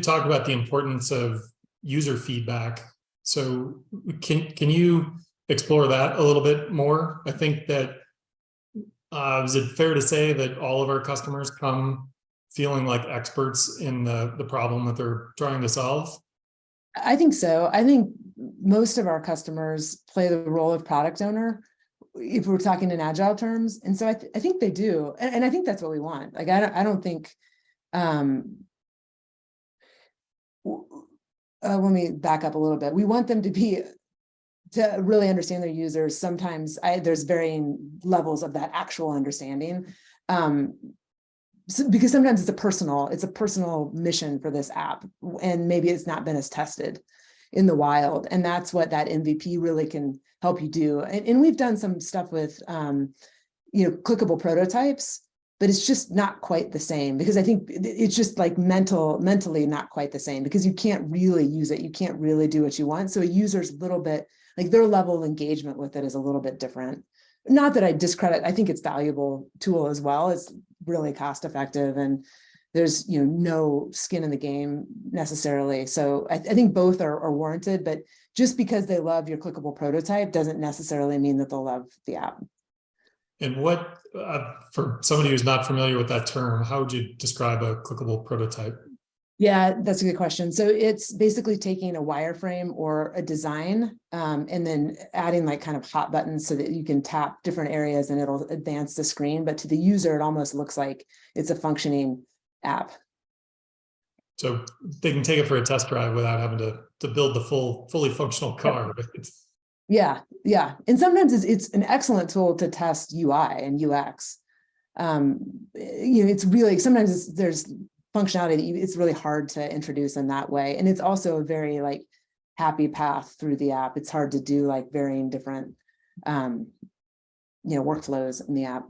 talked about the importance of user feedback. So can you explore that a little bit more? I think that, is it fair to say that all of our customers come feeling like experts in the problem that they're trying to solve? I think so. I think most of our customers play the role of product owner, if we're talking in agile terms. And so I think they do. And I think that's what we want. Like, I don't think, let me back up a little bit. We want them to really understand their users. Sometimes there's varying levels of that actual understanding. Because sometimes it's a personal mission for this app, and maybe it's not been as tested in the wild. And that's what that MVP really can help you do. And we've done some stuff with, clickable prototypes, but it's just not quite the same, because I think it's just like mentally not quite the same, because you can't really use it. You can't really do what you want. So a user's a little bit like, their level of engagement with it is a little bit different. Not that I discredit, I think it's a valuable tool as well. It's really cost effective, and there's no skin in the game necessarily. So I think both are warranted, but just because they love your clickable prototype doesn't necessarily mean that they'll love the app. And what, for somebody who's not familiar with that term, how would you describe a clickable prototype? Yeah, that's a good question. So it's basically taking a wireframe or a design, and then adding like kind of hot buttons so that you can tap different areas and it'll advance the screen. But to the user, it almost looks like it's a functioning app. So they can take it for a test drive without having to build the fully functional car. Yeah. And sometimes it's an excellent tool to test UI and UX. It's really, sometimes there's functionality that it's really hard to introduce in that way. And it's also a very like happy path through the app. It's hard to do like varying different, workflows in the app.